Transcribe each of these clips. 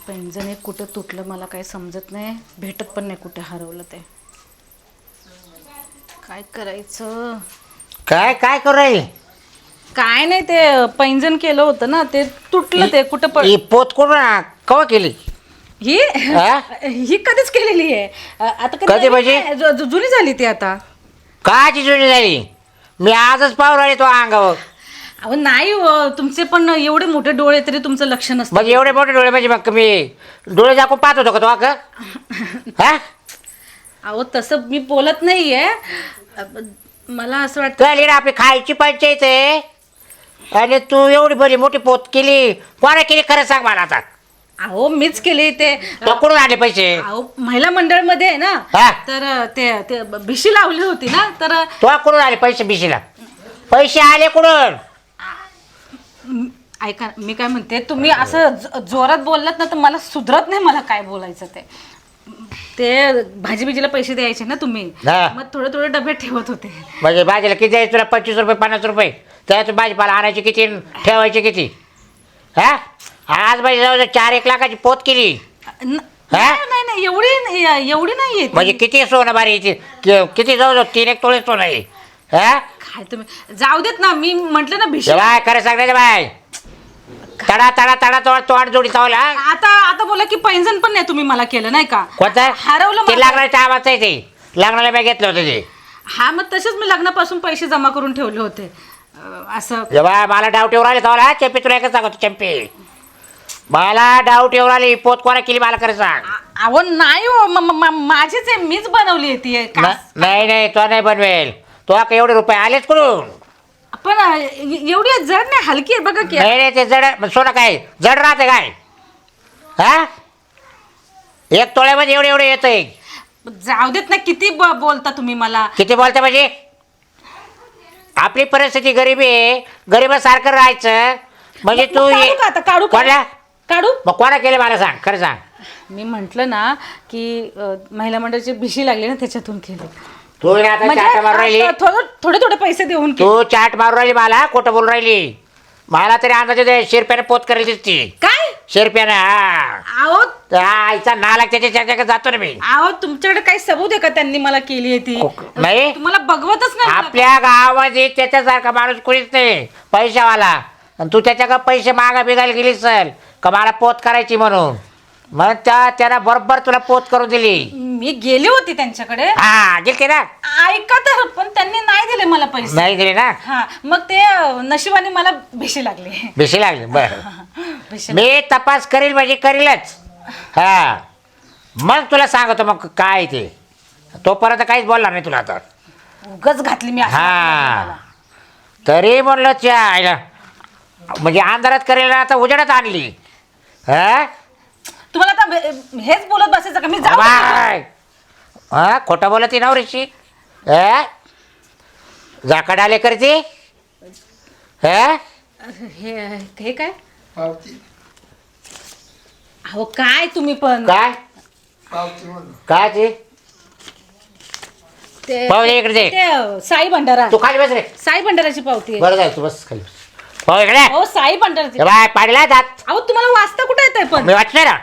पैंजण एक कुठं तुटलं मला काही समजत नाही, भेटत पण नाही कुठे हरवलं ते. काय करायचं? काय काय करू राहील? काय नाही, ते पैंजण केलं होतं ना, ते तुटलं. ते कुठं ही पोत कोण कवा केली? ही हा? ही कधीच केलेली आहे. आता कधी म्हणजे? जुनी झाली ती आता. काची जुनी झाली? मी आजच पाहू राहिले तो अंगावर. अहो नाही हो, तुमचे पण एवढे मोठे डोळे तरी तुमचं लक्ष नसतं. म्हणजे एवढे मोठे डोळे म्हणजे मग मी डोळे दाखवून पाहत होतो का तो का? हा? अहो तसं मी बोलत नाहीये. मला असं वाटतं कळली ना, आपली खायची पंचायत आहे. आणि तू एवढी बरी मोठी पोत केली, कोणा केली खरं सांग मला आता. अहो मीच केली ते. तो कुठून आले पैसे? अहो महिला मंडळमध्ये आहे ना, हा? तर ते भिशी लावली होती ना, तर तो कुठून आले पैसे? बिशीला पैसे आले कुठून? ऐका मी काय म्हणते, तुम्ही असं जोरात बोललात ना तर मला सुधरत नाही. मला काय बोलायचं ते भाजी बिजीला पैसे द्यायचे ना तुम्ही, हा. मग थोडे थोडे डबे ठेवत होते. म्हणजे भाजीला किती द्यायचं तुला? 25 रुपये 50 रुपये. त्यात भाजीपाला आणायची किती, ठेवायची किती? हा? आज भाजी जाऊ 4-1 लाखाची पोत केली. नाही नाही एवढी नाहीये ती. म्हणजे किती सोनं बारी? किती जाऊ 3-1 तोळे सोनं आहे. हा? काय तुम्ही जाऊ देत ना, मी म्हंटल ना भिशी. बाय खरं सांगायचं बाय, तडा तडा तडा तोड जोडी चावला. आता बोला की पैंजण पण नाही तुम्ही मला केलं, नाही का? कोणतं? हरवलं ते मला. लागणाऱ्या आवाज आहे ते. लागणाऱ्या बॅग घेतलं होतं ते. हा मग तसेच मी लग्नापासून पैसे जमा करून ठेवले होते. असं जेव्हा मला डाऊट येऊन राहिले तेव्हा चंपी तुला एकच सांगतो, चंपी मला डाऊट येऊन राहिली, पोत कोणा केली मला खरं सांग. अहो नाही हो, माझीच आहे, मीच बनवली आहे ती. नाही नाही, तो नाही बनवेल. तो का एवढे रुपये आलेच कुठून? पण एवढी जड नाही, हलकी आहे बघा की. नाही नाही, ते जड सोनं काय जड राहते काय? हा? 1 तोळ्यामध्ये एवढे एवढे येतंय. जाऊ देत ना, किती बोलता तुम्ही मला. किती बोलते म्हणजे? आपली परिस्थिती गरिबी आहे, गरिबासारखं राहायचं म्हणजे तू काढू का आता? काढू का? कोणला? काढू. मग कोणा केले मला सांग, खरं सांग. मी म्हंटल ना की महिला मंडळाची भिशी लागली ना, त्याच्यातून केली. तू ना आता चाट मारून राहिली. थोडे थोडे पैसे देऊन तू चाट मारून राहिली, मला खोटं बोलून राहिली. मला तरी अंदाजे ते शिरप्याने पोत करायला दिसती. काय? शिरप्यानं. हा अहो आईचा नालायक त्याच्या जातो ना मी. अहो तुमच्याकडे काही सबूत आहे का त्यांनी मला केली आहे ती? नाही, तुम्हाला बघवतच नाही मला. आपल्या गावामध्ये त्याच्यासारखा माणूस कुणीच नाही पैशावाला. आणि तू त्याच्याकडे पैसे मागा बिगायला गेली चल का मला पोत करायची म्हणून. मग त्याला बरोबर तुला पोत करून दिली. मी गेली होती त्यांच्याकडे. हा गेलते ना. ऐका तर, पण त्यांनी नाही दिले मला पैसे. नाही दिले ना. हा मग ते नशिबाने मला भिशी लागली. भिशी लागली. बरं, भिशी मी तपास करील म्हणजे करीलच. हा मग तुला सांगतो मग काय ते. तोपर्यंत काहीच बोलणार नाही तुला आता. उगच घातली मी. हा तरी म्हणलं त्या आईला म्हणजे अंधारात करेल आता उजेडात आणली. हा तुम्हाला आता हेच बोलत बसायचं का? मी जाऊ का? बाय. हा खोटं बोलत ती नवरीची. जाकड आले करते. हे काय? पावती अहो काय तुम्ही पण काय पावती म्हणून काय ते ते पाहू दे इकडे दे. ते साई भंडारा. तू खाली बस रे. साई भंडाराची पावती आहे. बरं जाय तू बस खाली बस. पाहू इकडे. हो साई भंडाराची. बाय पाडला जात. अहो तुम्हाला वाचता कुठे येतंय पण? मी वाचणार ना.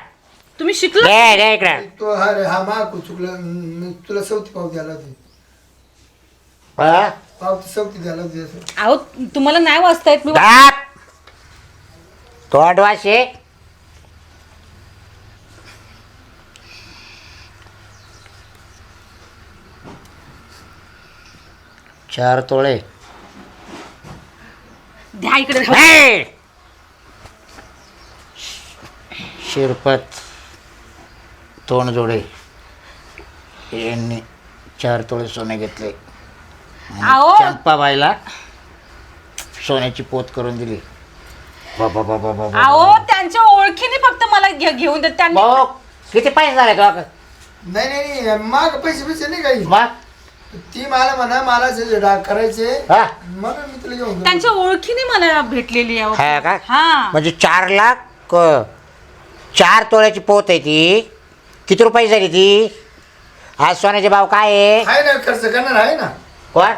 तुम्ही शिकलो? दे इकडे. तो अरे हा माग चुकलं. मी तुला सवती पावती द्यायला होती. हा? पावती सवती द्यायला होती. अहो तुम्हाला नाही वाचता येत. मी दाब. तोंड वाशे. चार तोळे. द्या इकडे. हे! शिरपत तोंड जोडे यांनी 4 तोळे सोने घेतले. अहो. चंपाबाईला सोन्याची पोत करून दिली. बाबा बाबा बाबा. अहो त्यांच्या ओळखीने फक्त मला घेऊन देत. त्यांनी भाऊ किती पैसे झाले तुला? नाही नाही नाही माग पैसे पैसे नाही काही. मग ती मला म्हणा मला जे डाग करायचे हा मग मी तुला घेऊन गेलो. त्यांच्या ओळखीने मला भेटलेली आहे. हा का? हा म्हणजे 4 लाख 4 तोळ्याची पोत आहे ती. किती रुपये झाली ती? आज सोन्याचे भाव काय आहे? आहे ना खर्च करणार आहे ना. कोण?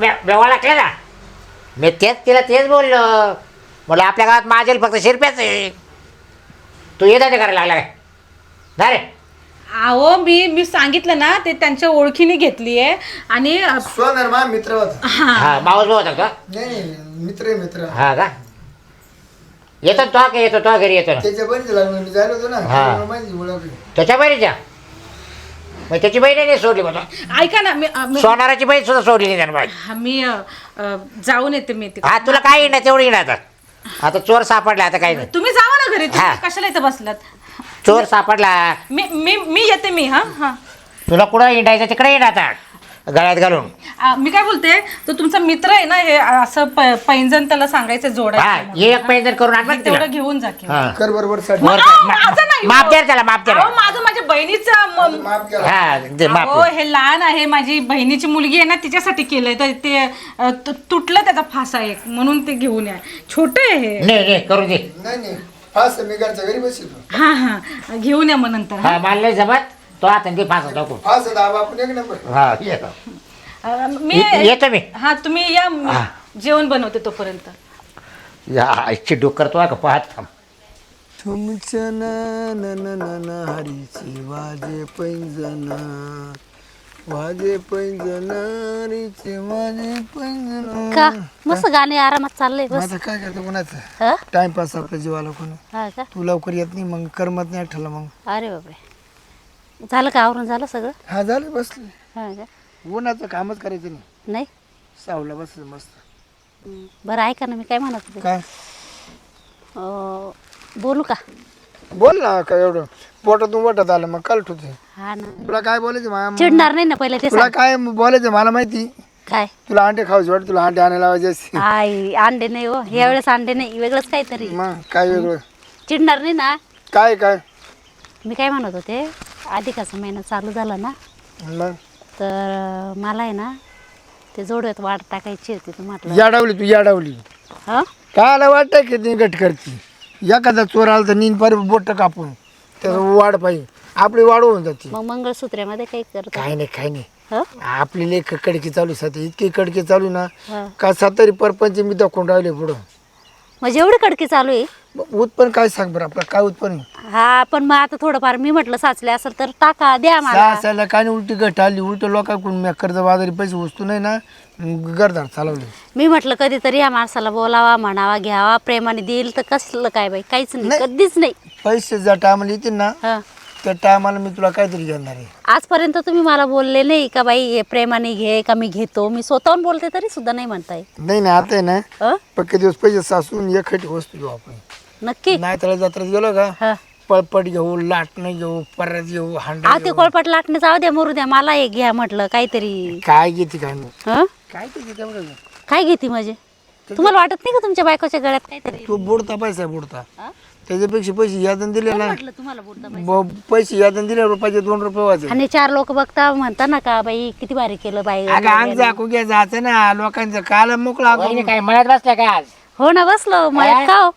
व्यवहार लागला ना. मी तिला तेच बोललो. मला आपल्या गावात माझेल फक्त शिरप्याच आहे. तू ये करायला लागला काय ना रे? अहो मी सांगितलं ना ते त्यांच्या ओळखीने घेतली आहे आणि सोनार मा मित्र होता. हा मावस भाऊ होता का? नाही मित्र हा का? येतो तो का येतो तो घरी येतो ना त्याच्या बहिणीचं लग्न मी जायला होतो ना हा. त्यामुळे माहिती ओळख. त्याच्या बहिणीच्या मग त्याची बहीण नाही सोडली मला. ऐका ना सोनाराची बहीण सुद्धा सोडली नाही त्यानं बाई. मी जाऊन येते मी हा तुला काय येणार तेवढी येणार आता चोर सापडला आता काही नाही. तुम्ही जावा ना घरी तुम्ही हा. कशाला इथं बसलात चोर सापडला मी येते मी हा तुला कुठं हिंडायचं तिकडे येणार आता गळ्यात घालून. मी काय बोलते तो तुमचा मित्र आहे ना हे असं पैंजण त्याला सांगायचं हा जोडायचं ये एक पैंजण करून आण बरं तिला. तेवढं घेऊन जा की. हा. कर बरोबर साठी वर- माझं नाही माप हो. द्या त्याला माप द्या. अहो, माझं माझ्या बहिणीचं माफ केला. हा दे माप हो दे. हे लहान आहे माझी बहिणीची मुलगी आहे ना तिच्यासाठी केलंय तर ते तुटलं त्याचा फासा एक म्हणून ते घेऊन या छोट आहे हे नाही नाही करू दे. नाही फास मी घरच्या घरी बसलो. हा घेऊन या मग नंतर हा मला नाही जमत तो आता ते फास टाकू. फास दाबा आपण एक नंबर. हा येतो मी येतो मी. हा तुम्ही या मी हा. जेवण बनवते तोपर्यंत या इच्छी डोक करतो का पाहत थांब. तुमच्या ना हरीची वाजे पैंजना वाजे पैंजना हरीचे वाजे पैंजना. का मस्त गाणे आरामात चाललंय बस. माझं काय करतो कोणाचं हं? टाइमपास आपल्या जीवाला कोण. हा का तू लवकर येत नाही मग करमत नाही ठरलं मग. अरे बापरे झालं का आवरून झालं सगळं हा झालं बसले. हा का उन्हाचं कामच करायचं नाही नाही सावला बसलं मस्त. बरं ऐका ना मी काय म्हणत होते काय बोलू का बोल ना काय एवढं पोटातून वाटत आलं मग काल ठेवते. हा ना तुला काय बोलायचं चिडणार नाही ना पहिले ते तुला सांग. काय बोलायचं मला माहिती. काय तुला अंडे खायचे वाटत तुला अंडे आणायला लावायचे असते. आई अंडे नाही हो यावेळेस अंडे नाही वेगळंच काहीतरी मग काय वेगळं चिडणार नाही ना काय काय मी काय म्हणत होते अधिकाचा महिना चालू झाला ना मग तर मला आहे ना ते जोडव्यात वाढ टाकायची होती तर म्हटलं याडावली तू याडावली हा कायला वाटतं की ती गट करते. एखादा चोर आला तर नीन पर बोट कापून त्याचं वाढ पाहिजे आपली वाढ होऊन जाते. मग मंगळसूत्र्यामध्ये काही करत काय नाही काय नाही ह आपली लेख कडकी चालू सध्या इतकी कडकी चालू ना हा. का सातारी परपंच मी दाखवून राहिले पुढं. म्हणजे एवढी कडकी चालू आहे मग उत्पन्न काय सांग बरं आपलं काय उत्पन्न आहे? हा पण मग आता थोडंफार मी म्हटलं साचले असेल तर टाका द्या मला सासाला काय नाही उलटी गट आली उलट लोकांकडून मी कर्ज बाजारी पैसे वस्तू नाही ना गरदार चालवले. मी म्हटलं कधीतरी या माणसाला बोलावा म्हणावा घ्यावा प्रेमाने देईल तर कसलं काय बाई काहीच नाही कधीच नाही पैसे ज्या टायमाला येतील ना हा त्या टायमाला मी तुला काहीतरी घेणार आहे. आजपर्यंत तुम्ही मला बोलले नाही का बाई हे प्रेमाने घे का मी घेतो मी स्वतःहून बोलते तरी सुद्धा नाही म्हणताय नाही नाही आता आहे ना अ? पक्के दिवस पैसे सासून एकखटी वस्तू घेऊ आपण. नक्की नाही त्याला जत्रात गेलो का हा पळपट घेऊ लाटणं घेऊ परत घेऊ हांडा आ ते कोळपट लाटणे जाऊ द्या मरू द्या मला हे घ्या म्हटलं काहीतरी काय घेते काय नाही हं? काय घेते तेवढं काय घेते म्हणजे तुम्हाला वाटत नाही का तुमच्या बायकोच्या गळ्यात काहीतरी तू बुडता पैसा बुडता हा? त्याच्यापेक्षा पैसे यादन दिले ना म्हटलं तुम्हाला बोलता पैसे यादन दिले रुपयाचे 2 रुपये वाजे. आणि 4 लोक बघता म्हणता ना का बाई किती भारी केलं बाई अगं अंग झाकू घ्या जायचं ना लोकांचं काला मोकळा वहिनी काय मळ्यात बसल्या काय आज? हो ना बसलो मळ्यात का हो?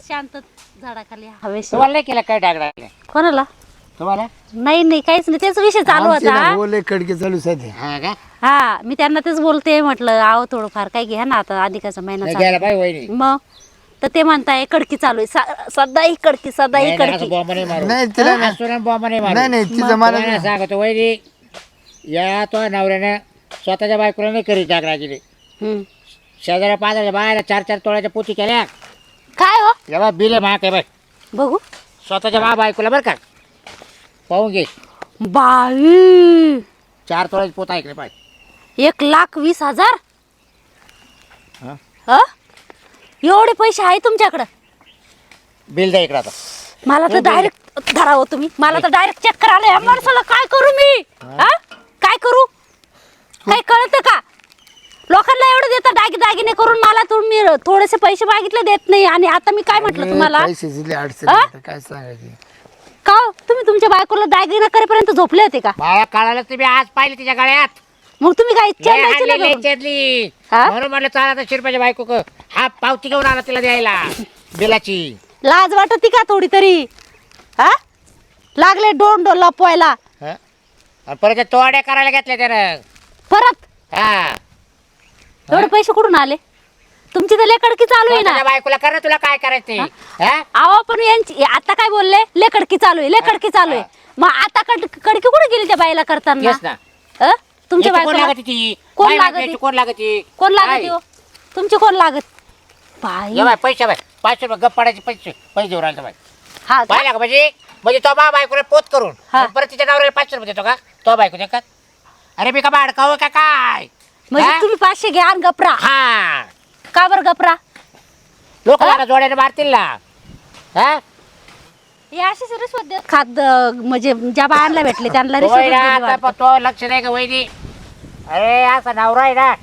शांत झाडाखाली हवेशी तुम्हाला नाही केलं काय डागडा कोणाला तुम्हाला? नाही नाही काहीच नाही तेच विषय चालू होता बोले कडके चालू सध्या. हा का? हा मी त्यांना तेच बोलते म्हटलं आहो थोडंफार काय घ्या ना आता अधिकाचा महिना नाही चालू. घ्यायला पाहिजे वहिनी. मग तर ते म्हणताय कडकी चालू आहे सदा ही कडकी सदा ही नाही, नाही, असं कडकी बॉम्ब नाही मारू. नाही तिला नाही असं ना बॉम्ब नाही मारू. नाही नाही तिचं मला तुम्हाला सांगतो वहिनी या तो नवऱ्यानं स्वतःच्या बायकोला नाही करीत डागरागिरी. हम्म. शेजाऱ्या पाजाऱ्या बाहेर 4-4 तोळ्याच्या पोती केल्या. काय हो या बा बिल महाग आहे बाय बघू स्वतःच्या बायकोला बरं का पाहून घे. बाई 4 तोळ्याची पोत ऐकले पाहिजे. 1,20,000 हा? ह एवढे पैसे आहे तुमच्याकडं बिल द्या इकडे आता. मला तर डायरेक्ट धरावं तुम्ही मला तर डायरेक्ट चक्कर आलं या माणसाला काय करू मी हा काय करू काय कळतं का लोकांना एवढं देता दागिने करून मला तुम्ही थोडेसे पैसे मागितले देत नाही आणि आता मी काय म्हटलं तुम्हाला पैसे दिले अडचण हा? येते, काय सांगायचे. का हो? तुम्ही तुमच्या बायकोला दागिना करेपर्यंत झोपले होते का मला कळालं तुम्ही आज पाहिले तिच्या गळ्यात मग तुम्ही काय लय चेन्नईची हाणली, लय लग्न? चेदली. हा? म्हणून म्हटलं चाल आता शिरपाच्या बायको हा पावती घेऊन आला तिला द्यायला बिलाची. लाज वाटती का थोडी तरी हा लागले डोंड लपवायला हा? आणि परत त्या तोड्या करायला घेतल्या त्यानं. परत हा एवढे पैसे कुठून आले तुमची तर लेकडकी चालू आहे ना. तुझ्या बायकोला कर ना, तुला काय करायचं हा? अहो पण यांची आता काय बोलले, लेकडकी चालू आहे, लेकडकी चालू आहे. मग आता कडकी कुठे गेली त्या बाईला करताना? तेच ना. तुमच्या याची कोण बायकोला लागत ती? कोण बाई लागत बायकोची ती? कोण लागत ती? कोण लागत काय? हो? तुमची कोण लागत? बाई ये बाय पैसे बाय 500 रुपये गप्प पडायचे पैसे देऊ राहिले बाय. हा का? पाहिला का म्हणजे तो बा बायकोला पोत करून हा. आणि परत तिच्या नवऱ्याला 500 रुपये देतो का तो बायको देतात? अरे मी का बाडकाव का काय? म्हणजे हा? तुम्ही 500 घ्या आणि गपरा. हा का बरं गपरा? लोक मला जोड्याने मारतील ना. हा हे अशीच रिश्वत देत खात म्हणजे ज्या बायांना भेटले त्यांना रिश्वत होय ना, दिली आता वाटतं. पण तो लक्ष नाही का वहिनी? अरे असा नवरा आहे ना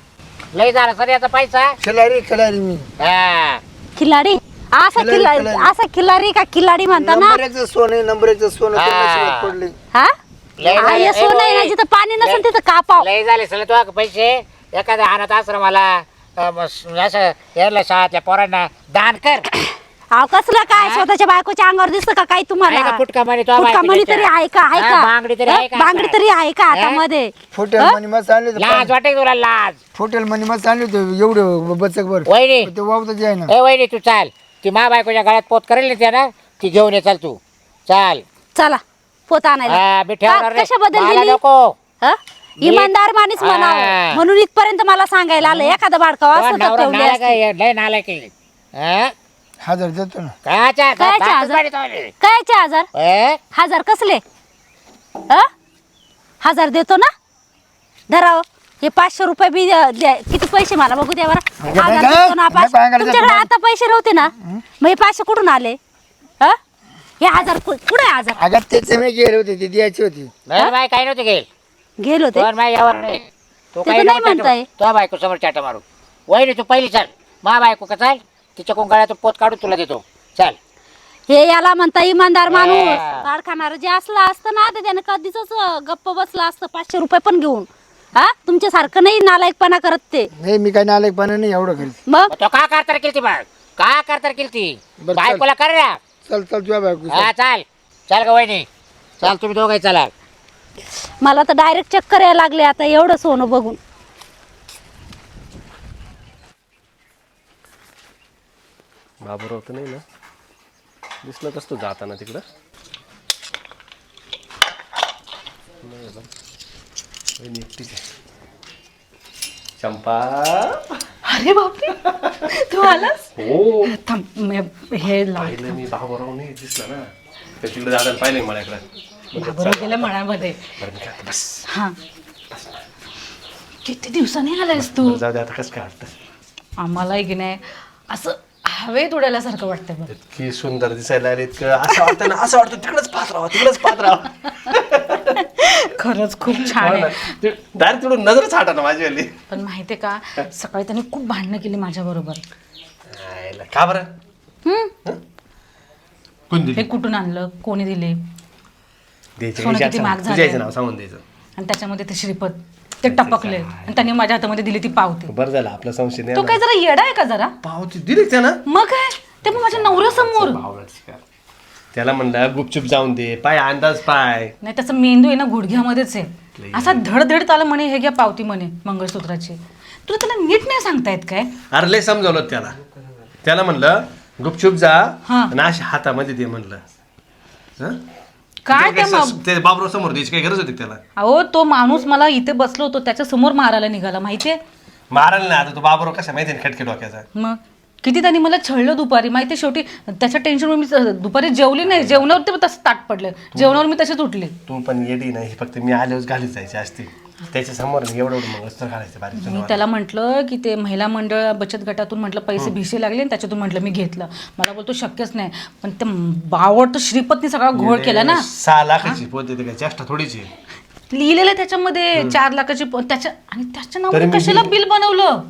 लय झाला सर याचा पैसा. खिलारी मी हा. खिलाडी असा खिलाडी. असा खिलाडी का खिलाडी म्हणता ना? नंबर एकचं सोनं नंबर एकचं सोनं हा. त्यांना शिवाय पडले. हा लय हा, झाले. हे सोनं आहे ना, ए, जिथं पाणी नसेल लय- तिथं कापाव. लय झाले सर तो पैसे एखाद्या अनाथ आश्रमाला असं यायला शाळेतल्या पोरांना दान कर. अहो कसलं काय हा? स्वतःच्या बायकोच्या अंगावर दिसतं का काही तुम्हाला? आहे का फुटका म्हणे तो फुटका बायकोच्या? म्हणी तरी आहे का? आहे हा, का? बांगडी तरी आहे का? बांगडी तरी आहे का हा? हातामध्ये? फोटेल हा? मनी मस्त आणले लाज वाटे तुला लाज? फोटेल मनी मस्त आणले होते एवढं बचक बर वहिनी ते वावत आहे ना. ए वहिनी तू चाल ती मा बायकोच्या गळ्यात पोत करेल ना त्या ना ती घेऊन ये चाल तू चाल. चला पोत आणायला. हा, मी ठेवणार नाही. कशाबद्दल मला दिली? नको. हा? इमानदार माणूस हा. म्हणावं म्हणून इथपर्यंत मला सांगायला आलं. एखादा बाडकाव तो असं तर नवरा ठेवली नालायक असती. आहे, लय नालायक आहे. हा? 1000 देतो ना. कायच्या कायच्या दातच हजार? पाडीत आहे. कायचे हजार? ए? हजार कसले? 1000 देतो ना? धराव हे 500 रुपये बी द्या. किती पैसे मला बघू द्या बरं. अगं, 1000 काय? देतो ना, नाही सांगायला तुमच्याकडे जात आता पैसे नव्हते ना, मग हे 500 कुठून आले? हा? हे 1000 कुठे आहे 1000? अगं त्याचे मी गेले होते ते द्यायची होती. नाही बाय काही नव्हते घेईल गेलो होते. पण माय यावर नाही तो ते काही तर नाही नको म्हणताय. चाटा- तो बायको समोर चाटा मारू. वहिनी तू पहिली चाल मा बायको का चाल तिच्या कोंगाळ्यात पोत काढून तुला देतो चाल. हे याला म्हणता इमानदार माणूस. हा. भाड खाणार जे असलं असतं ना तर त्यानं कधीच गप्प बसलं असतं 500 रुपये पण घेऊन. हा तुमच्या सारखं नाही नालायकपणा करत ते. नाही मी काय नालायकपणा नाही एवढं घरी. मग मग तो का करता केली ती बाळ का करता केली ती बरं, चल. बायकोला कर ना. चल चल तुझ्या बायको हा चाल चाल का वहिनी चाल तुम्ही दोघे चला. मला तर डायरेक्ट चक्कर यायला लागले आता एवढं सोनं बघून. बाबूराव तर नाही ना दिसलं कसं जाताना तिकडं. नाही बा. वहिनी एकटीच आहे. चंपा अरे बापरे तू आलास? हो थांब हे लाव. पाहिलं मी बाबूराव नाही दिसला ना तर तिकडे जाताना पाहिलं मी मळ्याकडे. बरोबर गेलं मळ्यामध्ये. बरं मी काय बस हा किती दिवसांनी आलायस तू? बरं, जाऊ दे आता कसं काय वाटतं. आम्हालाही की नाही असं हवेत उडाल्यासारखं वाटतंय बघ. इतकी सुंदर दिसायला आली इतकं असं वाटतं ना असं वाटतं तिकडंच पाहत राहा तिकडंच पाहत राहा. खरंच खूप छान आहे. डायरेक्ट तिकडून नजरच हाटा ना माझी आली. पण माहितीये का सकाळी त्यांनी खूप भांडणं केली माझ्या बरोबर. का बरं कोण हे दिली कुठून आणलं, कोणी दिले, द्यायचं सोनं विचार किती सांग. महाग झालंय. तुझ्याचं नाव सांगून द्यायचं. आणि त्याच्यामध्ये ते श्रीपत ते टपकले आणि त्यांनी माझ्या हातामध्ये दिली ती पावती. बरं झालं आपला संशय नाही तो आला. काय जरा येडा आहे का जरा? पावती दिली त्यानं. मग काय ते मग माझ्या नवऱ्यासमोर. त्याला म्हणलं गुपचूप जाऊन दे पाय अंदाज पाय. नाही त्याचा मेंदू आहे ना गुडघ्यामध्येच आहे. असा धडधड आला म्हणे हे घ्या पावती म्हणे मंगळसूत्राची. तुला त्याला नीट नाही सांगता येत काय? अरे लय समजावलं त्याला म्हणलं गुपचूप जा हा. आणि अशा हातामध्ये दे म्हणलं. हं? काय ते ते मग ते बाबराव समोर द्यायची काही गरज होती का त्याला. अहो तो माणूस मला इथे बसलो होतो त्याच्या समोर मारायला निघाला माहितीये. मारायला नाही आता तो बाबराव कसा माहिती ना खटके डोक्याचा. मग किती त्यांनी मला छळलं दुपारी माहिती. शेवटी त्याच्या टेन्शनवर मी दुपारी जेवली नाही. जेवणावर ते तसं ताट पडलं. जेवणावर मी तसेच उठले. तू पण येडी नाही फक्त मी आल्यावर घालीत जायची असते त्याच्या समोर एवढं मग असतं घालायचं बारीक मी जणू. त्याला म्हटलं की ते महिला मंडळ बचत गटातून म्हटलं पैसे भिसे लागले आणि त्याच्यातून म्हटलं मी घेतलं. मला बोलतो शक्यच नाही. पण ते बावड श्रीपतनी सगळा घोळ केला ना. 6 लाखाची पोत येते काय चेष्टा थोडीची. लिहिलेलं आहे त्याच्यामध्ये 4 लाखाची त्याच्या आणि त्याच्या तरी नावाने मी कशाला बिल बनवलं?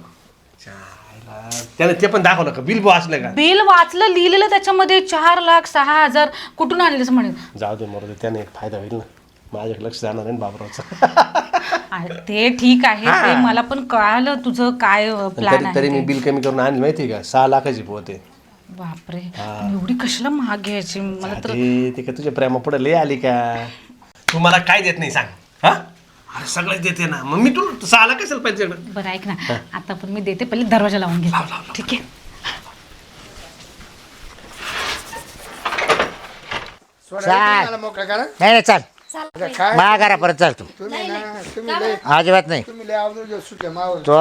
त्याने ते पण दाखवलं का बिल वाचलं का. बिल वाचलं लिहिलेलं त्याच्यामध्ये 4,06,000 कुठून आणलेस म्हणे. जाऊ दे मरू दे त्याने एक फायदा होईल ना माझ्याकडे लक्ष जाणार आहे ना बाबरावचं. ते ठीक आहे ते मला पण कळालं तुझं काय प्लॅन तरी तरी आहे मी ते. बिल कमी करून आणली माहिती का 6 लाखाची पोत आहे. बापरे पण एवढी कशाला महाग घ्यायची मला तर. ते का तुझ्या प्रेमा पुढे लय आली का. तू मला काय देत नाही सांग. हा अरे सगळंच देते ना, मग मी तुला 6 लाख कशाला पाहिजे? बरं ऐक ना, आता पण मी देते, पहिले दरवाजा लावून घे. ठीक आहे. सोडायला मोकळा करा. नाही नाही चाल चाल काय माझ्या घरापर्यंत चाल तू. तुम्ही ना तुम्ही लय अजिबात नाही. तुम्ही लय आवडून सुट्या मावर. तो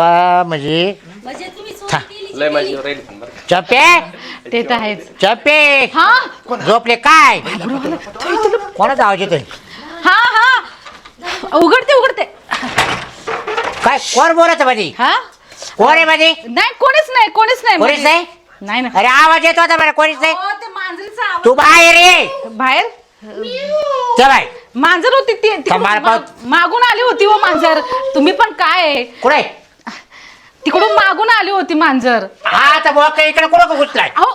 म्हणजे म्हणजे तुम्ही सोडून दिली लय माझी राहील पण बरं. चप्पे ते तर आहेच. चप्पे हा झोपले काय कोणाचा आवाज येतोय? हा हा, उघडते. काय कोण बोलत मध्ये? हा कोण आहे मध्ये? नाही, कोणीच नाही कोणीच मध्ये. नाही? नाही ना. अरे आवाज येतो होता बरं, कोणीच नाही. हो, ते मांजरीचा आवाज. तू बाहेर ये. बाहेर चल बाय. मांजर होती ती तिकडून कमाल मागून आली होती हो मांजर. तुम्ही पण काय कुठे? तिकडून मागून आली होती मांजर. हा तर बोका इकडे कुठं घुसलाय? अहो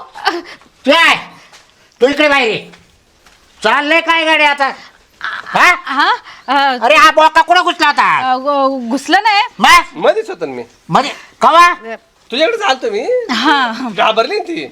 काय तू इकडे बाहेर ये. चाललंय काय गाडी आता? हा हा अरे हा बोका कुठं घुसला होता? घुसलं नाही. मग मध्येच होतो ना मी, मध्ये कवा? तुझ्याकडे चालतो मी. हा घाबरली ना ती.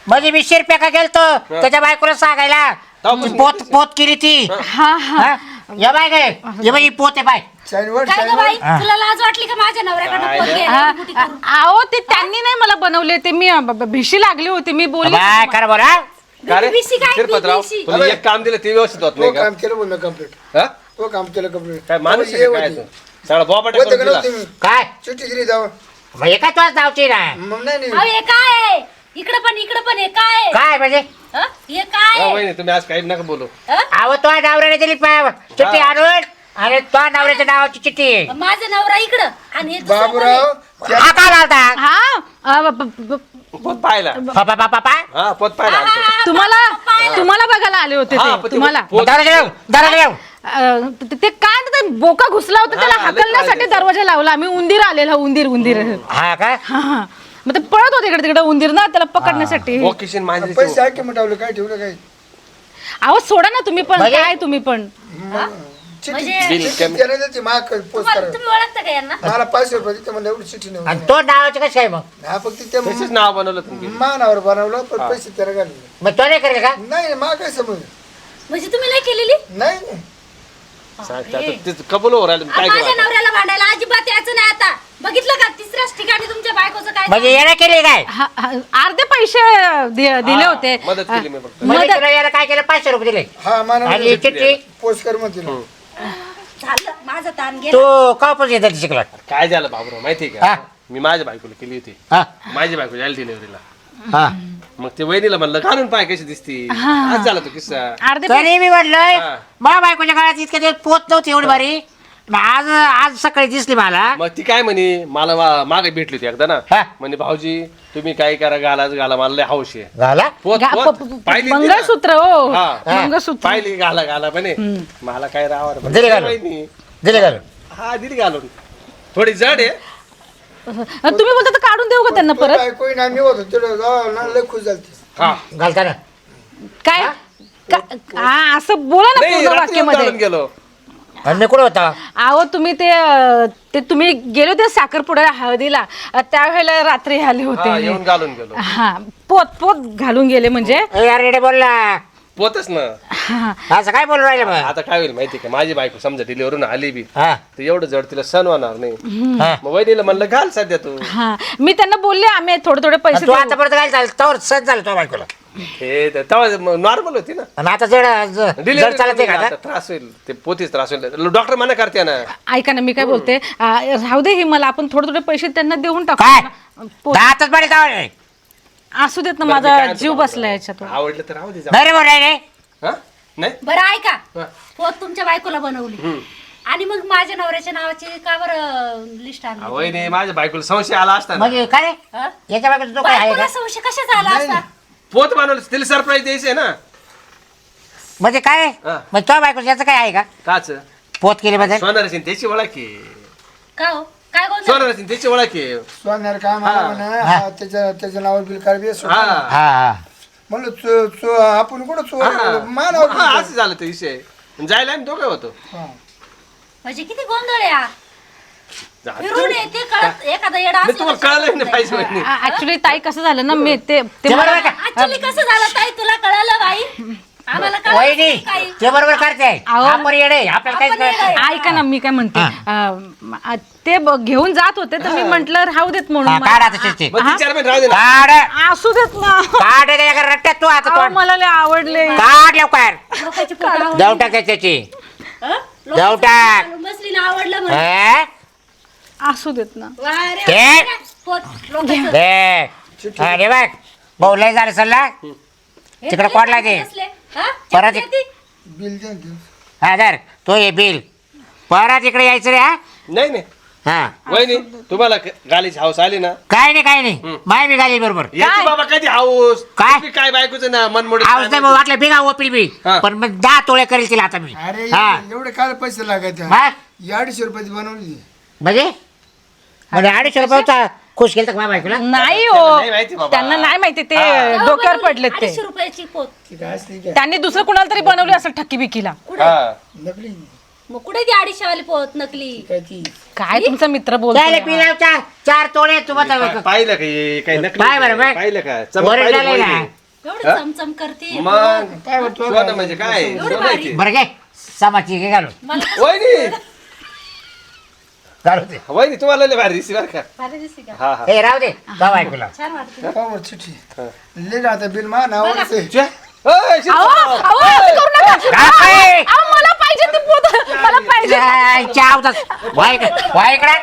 मध्ये 20 रुपये का गेलतो त्याच्या बायकोला सांगायला. तेव्हापासून पोत पोत केली ती. हा हा हा? या बाय काय ये बाई पोत आहे बाय. चाईनवर काय गं बाई तुला लाज वाटली का माझ्या नवऱ्याकडनं काय पोत गं? घ्यायला कुठे करून? अहो ते त्यांनी नाही मला बनवले, ते मी भिशी लागली होती, मी बोलले बाय करा बरं. का रे? बीसी काय? शिरपतराव, बीसी. तुला एक काम दिलं ते व्यवस्थित होत तो नाही का? काम केलं बोल कम्प्लीट. हा? तो काम केलं कम्प्लीट. काय माणूस आहे का काय तू? सगळा बोबाटा होतं करून का दिला. नव्हतं तुम्ही काय चिठ्ठी दिली जावं. मग एका तुझ्याच नावची ना? मग नाही अहो, हे काय आहे? इकडं पण हे काय आहे? काय म्हणजे? हं? हे काय हा, आहे? वहिनी, तुम्ही आज काही नका बोलू. हं? अहो तो नवऱ्याने दिली चिठ्ठी आणून आणि तो नवऱ्याच्या नावाची चिठ्ठी. माझा नवरा इकडं आणि हे दुसरं कोण बाबूराव आहे? हा काय लावता? हा पोत पाहिला. पापा पापा पापा हा, पोत पाहिला हा, आमचं. हा, हा, तुम्हाला बघायला आले होते हा, ते पण ते तुम्हाला. पोत- दरवाजा लाव. ते काय ते बोका घुसला होता, त्याला हा, लय हाकलण्यासाठी त्रास दरवाजा लावला आम्ही. उंदीर आलेला, उंदीर. हा काय? हा हा, मग ते पळत होते इकडे तिकडे उंदीर ना, त्याला पकडण्यासाठी. वोकेशन माझी पैसे आहे की मिटावले काय ठेवलं काय अहो सोडा ना तुम्ही पण, म्हणजे? काय तुम्ही पण. चिठ्ठी म्हणजे- बिल कमी. त्याला त्याची माग पोस्ट तुम्हाला करा. तुम्ही ओळखता का यांना? मला 500 रुपये दिले म्हणलं एवढी चिठ्ठी आणि नाही. तो नावाची कशी आहे मग? हा फक्त ते त्याचंच नाव बनवलं तुम्ही. मानावर बनवलं पण पैसे त्याला घालले. मग तो नाही करेल का? नाही मा काय समज म्हणजे तुम्ही नाही केलेली? नाही सांगता आता तेच कबूल हो राहिलं, काय माझ्या करू नवऱ्याला भांडायला अजिबात यायचं नाही आता. बघितलं का तिसऱ्याच ठिकाणी तुमच्या बायकोचं काय म्हणजे येणं केली काय? अर्धे पैसे दिले होते. मदत केली मी फक्त. म्हणजे तुला याला काय केलं? 500 रुपये दिले हा माना आणि चिठ्ठी पोस्ट कर म्हणते ना. झालं? माझं ताण गेलं. तो कापूस येतात शिकला. काय झालं बाबूराव माहितीये हा. का? मी माझ्या बायकोला केली होती. हा माझी बायको जायला डिलिव्हरीला. हा मग ते वहिनीला म्हणलं घालून पाय कशी दिसती. आज झाला तो किस्सा. अर्धे तरी मी म्हटलंय हा. मला बायकोच्या काळात इतके दिवस पोत नव्हती एवढी भारी. मग आज सकाळी दिसली मला. मग ती काय म्हणे, मला मागे भेटली होती एकदा ना. हा. म्हणे भाऊजी तुम्ही काय करा, घाला मला लय हौस आहे. झाला पोत पोत पाहिली ती ना? मंगळसूत्र हो, हा. मंगळसूत्र. पाहिली घाला म्हणे. मला काय राहावं दिली घालून. दिले घालून. हा दिली घालून. थोडी जड आहे. तुम्ही बोलता तर काढून देऊ का त्यांना परत? कोणी नाही मी होतो तिथं जाऊ ना लय खुश झाली. हा घालताना काय हा, असं बोला ना नाही पूर्ण रात्री वाक्यामध्ये. घालून गेलो. आणि मी कुठं होता? अहो तुम्ही ते तुम्ही गेले होते साखरपुड्याला हळदीला, त्यावेळेला रात्री आले हा, होते. येऊन घालून गेलो. हा, पोत घालून गेले म्हणजे. यार रेडे बोलला पोतच ना. हा, असं काय बोलू राहिले मग? आता काय होईल माहिती का, माझी बायको समजा डिलिव्हरून आली बी हा तर एवढं जड तिला सण होणार नाही. हा. मग वहिनीला म्हणलं घाल सध्या तू. हा, मी त्यांना बोलले आम्ही थोडे पैसे तू देऊ. आता परत काय चालत तवर सण झालं तो बायकोला. हे तेव्हा नॉर्मल होती ना. आणि आता जड चालत आहे का आता? त्रास होईल, ते पोतीच त्रास होईल. डॉक्टर मना करते ना. ऐका ना मी काय बोलते, राहू दे ही मला, आपण थोडे पैसे त्यांना देऊन टाकू काय? ना. पोत- दातच पडे तावळे. असू देत ना, बरं, मी माझा काय म्हणतो जीव बाबा, बसला याच्यातून. आवडलं तर राहू दे. नाही रे बोल रे. हा? नाही बरं ऐका, हा. पोत तुमच्या बायकोला बनवली आणि मग माझ्या नवऱ्याच्या नावाची का बरं लिस्ट आणली? वहिनी माझ्या बायकोला संशय आला असता ना. म्हणजे काय हं? याच्या बायकोचा तो काय आहे बायकोला का? संशय कशाचा आला असता? पोत बनवलं तिला सरप्राईज द्यायचंय ना. म्हणजे काय? हा. मग तो बायकोचं याचं काय आहे का? काच पोत केली बद्दल सोनार असेल त्याची ओळख आहे. का हो? काय गोंधळ? सोनार असेल त्याची ओळख आहे. सोन्यार काय मला म्हणा हा, त्याच्या नावावर बिल काढ हा हा हा म्हणलं आपण कुठं चोर हा. मानावर हा, असं झालं ते विषय. जायला आम्ही दोघं होतो. म्हणजे किती गोंधळ आहे हा? जा- फिरून येते कळत एखादा येडा नाही, तुम्हाला कळलं नाही पाहिजे वहिनी. ऍक्च्युली ताई कसं झालं ना, मी ते ते बरोबर का? ऍक्च्युली कसं झालं ताई तुला कळालं बाई? आम्हाला काय वहिनी काही ते बरोबर करते अहो. आपण येडे आपल्याला काहीच आपण कळत नाही. ऐका ना मी काय म्हणते ते घेऊन जात होते तर मी म्हंटल राहू देत हा, म्हणून काढ आता चिठ्ठी. मग ती 4 महिने राहू दे ना. काढ असू देत ना काढ त्याच्या रट्ट्यात तू आता अहो, तोंड. मला लय आवडले काढ लवकर लोकांची पोट आवडली. जाऊ टाक त्याची हं? जाऊ टाक. लोकांचं मसलीनं आवडलं म्हणे. हे? असू देत ना वा रे, घे. वा. पोट लोकांचं. दे. हा, रे बघ भाऊ लय झालं सल्ला हे तिकडं काय कोडला दे. बसले? हं? परत किती देती? बिल द्या ना. हा धर तो ये बिल परत इकडे यायचं रे हा नाही नाही हा वहिनी तुम्हाला गालीची हाऊस आली ना काय नाही माय बी घाली बरोबर याची बाबा कधी हाऊस काय? तुम्ही काय बायकोचं ना मनमोडी आवाज नाही भाऊ, वाटलं बिगा ओपील बी हा. पण मग 10 तोळे करेल तिला आता मी अरे हा एवढे काय पैसे लागायचे मग? 250 रुपयाची बनवली म्हणजे 250 रुपयाचा खुश केलं का बायकोला नाही त्यांना हो नाही माहिती बाबा. त्यांना नाही माहिती ते तेव्हा डोक्यावर बनवली पडलेत ते 250 रुपयाची पोत. ती काय असते काय त्यांनी दुसरं कुणाला तरी बनवली असेल ठक्की बिकीला हा. नकली मग कुठे ती 250 वाली पोत नकली काय ती काय तुमचा मित्र त्याला बोलतो पिला 4 तोळे तुम्हाला पाहिलं का हे काही नकली पाय बरं, पाय. पाहिलं का चमक वर पाहिली झालंय वहिनी? ना. एवढं चमचम करते मग काय म्हणतो स्वतः म्हणजे काय एवढं सोनं भारी. आहे ते. बरं घे समाची घे घालून मला वहिनी घालू दे वहिनी तुम्हाला लय भारी दिसली बरं का भारी दिसते का हा हा हे राहू दे का बायकोला छान वाटते पावर चिठ्ठी लिहिलं आता बिल मा नावावरच आहे. च्या. ओय, शिरसाट. अहो, असं करू नका. काय? अहो, मला पाहिजे ती पोत मला पाहिजे चावतात वाईकडे